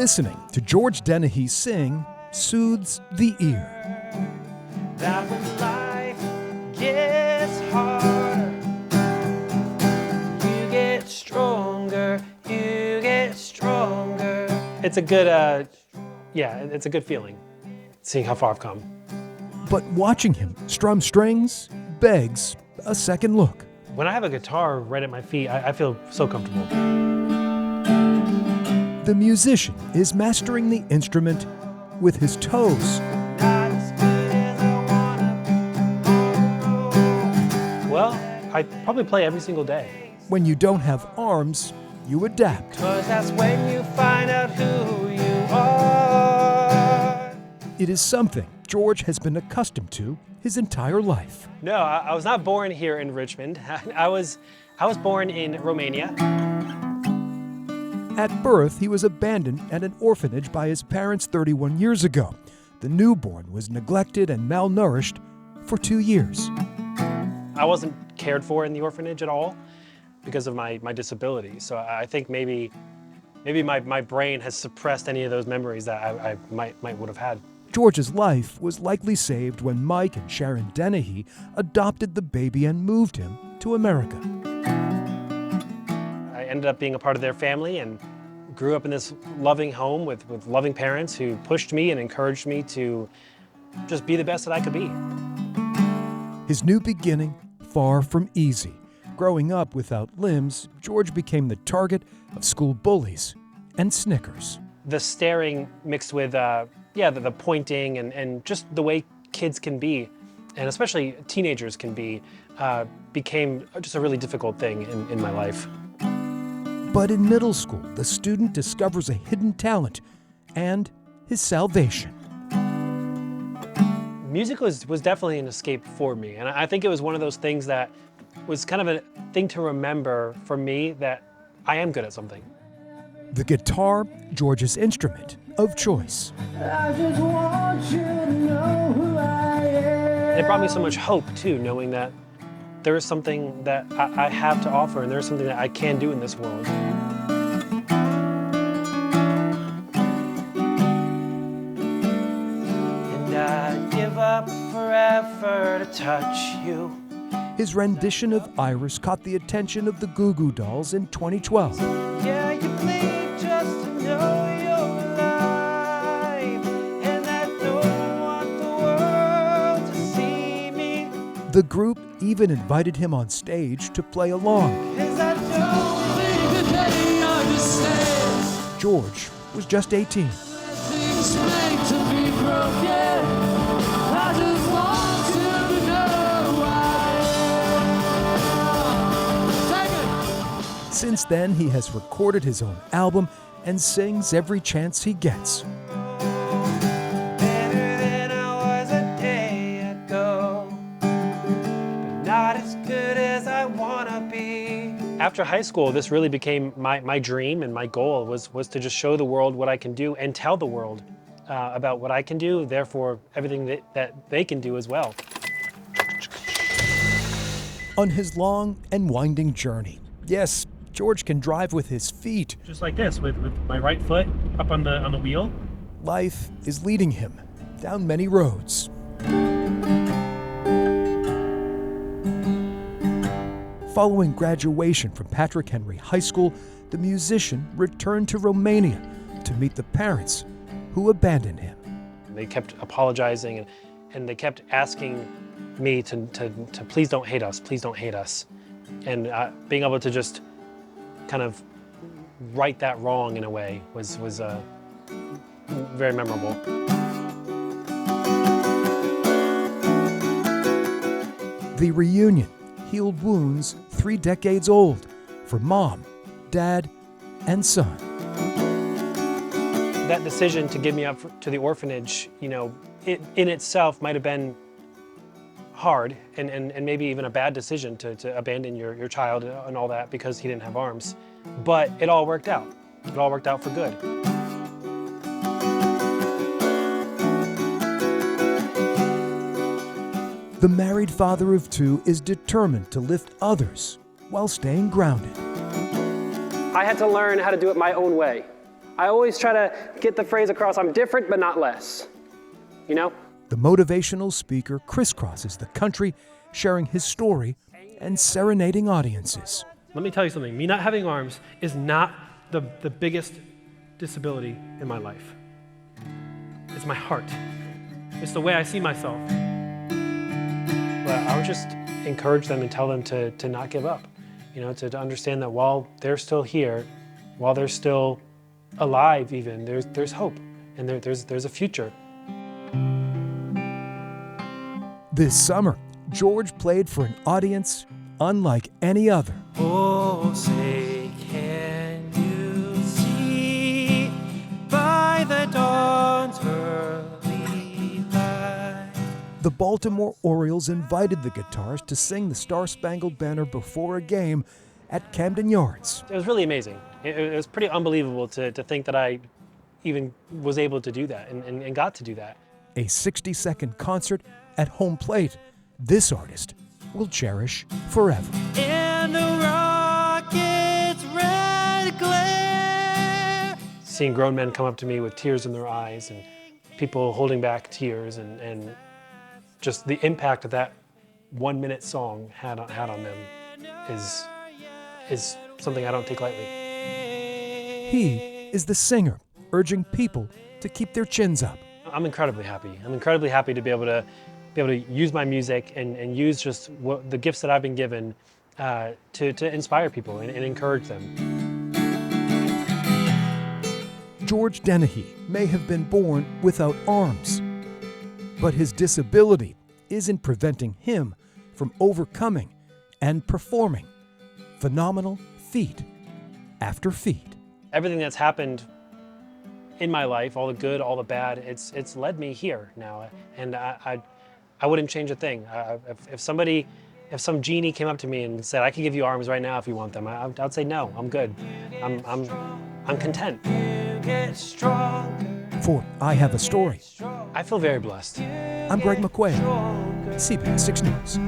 Listening to George Dennehy sing soothes the ear. That when life gets harder, you get stronger, you get stronger. It's a good, it's a good feeling, seeing how far I've come. But watching him strum strings begs a second look. When I have a guitar right at my feet, I feel so comfortable. The musician is mastering the instrument with his toes. Well, I probably play every single day. When you don't have arms, you adapt. 'Cause that's when you find out who you are. It is something George has been accustomed to his entire life. No, I was not born here in Richmond. I was born in Romania. At birth, he was abandoned at an orphanage by his parents 31 years ago. The newborn was neglected and malnourished for 2 years. I wasn't cared for in the orphanage at all because of my disability. So I think maybe my brain has suppressed any of those memories that I might would have had. George's life was likely saved when Mike and Sharon Dennehy adopted the baby and moved him to America. I ended up being a part of their family and grew up in this loving home with loving parents who pushed me and encouraged me to just be the best that I could be. His new beginning, far from easy. Growing up without limbs, George became the target of school bullies and snickers. The staring mixed with the pointing and just the way kids can be, and especially teenagers can be, became just a really difficult thing in my life. But in middle school, the student discovers a hidden talent and his salvation. Music was definitely an escape for me, and I think it was one of those things that was kind of a thing to remember for me, that I am good at something. The guitar, George's instrument of choice. I just want you to know who I am. It brought me so much hope too, knowing that there is something that I have to offer, and there is something that I can do in this world. And I'd give up forever to touch you. His rendition of Iris caught the attention of the Goo Goo Dolls in 2012. Yeah, you bleed just to know you're alive, and I don't want the world to see me. The group even invited him on stage to play along. 'Cause I don't think that they understand. George was just 18. Things made to be broken. I just want you to know I am. Since then, he has recorded his own album and sings every chance he gets. Better than I was a day ago, but not as good as I wanna be. After high school, this really became my dream, and my goal was to just show the world what I can do and tell the world about what I can do, therefore everything that they can do as well. On his long and winding journey, yes, George can drive with his feet. Just like this, with my right foot up on the wheel. Life is leading him down many roads. Following graduation from Patrick Henry High School, the musician returned to Romania to meet the parents who abandoned him. They kept apologizing, and they kept asking me to please don't hate us, please don't hate us. And being able to just kind of right that wrong in a way was very memorable. The reunion healed wounds 3 decades old for mom, dad, and son. That decision to give me up to the orphanage, it in itself might have been hard and maybe even a bad decision to abandon your child and all that because he didn't have arms. But it all worked out. It all worked out for good. The married father of 2 is determined to lift others while staying grounded. I had to learn how to do it my own way. I always try to get the phrase across, I'm different but not less, you know? The motivational speaker crisscrosses the country, sharing his story and serenading audiences. Let me tell you something, me not having arms is not the biggest disability in my life. It's my heart. It's the way I see myself. But I would just encourage them and tell them to not give up, you know, to understand that while they're still here, while they're still alive even, there's hope and there's a future. This summer, George played for an audience unlike any other. Oh, say can you see by the dawn's early light? The Baltimore Orioles invited the guitarist to sing the Star-Spangled Banner before a game at Camden Yards. It was really amazing. It was pretty unbelievable to think that I even was able to do that and got to do that. A 60-second concert at home plate this artist will cherish forever. And the rocket's red glare. Seeing grown men come up to me with tears in their eyes and people holding back tears and just the impact that that 1-minute song had on them is something I don't take lightly. He is the singer, urging people to keep their chins up. I'm incredibly happy. I'm incredibly happy to be able to use my music and use just the gifts that I've been given to inspire people and encourage them. George Dennehy may have been born without arms, but his disability isn't preventing him from overcoming and performing phenomenal feat after feat. Everything that's happened in my life, all the good, all the bad, it's led me here now, and I wouldn't change a thing. If some genie came up to me and said, I can give you arms right now if you want them, I'd say no, I'm good. I'm content. For I Have a Story, I feel very blessed. I'm Greg McQuaid, CBS 6 News.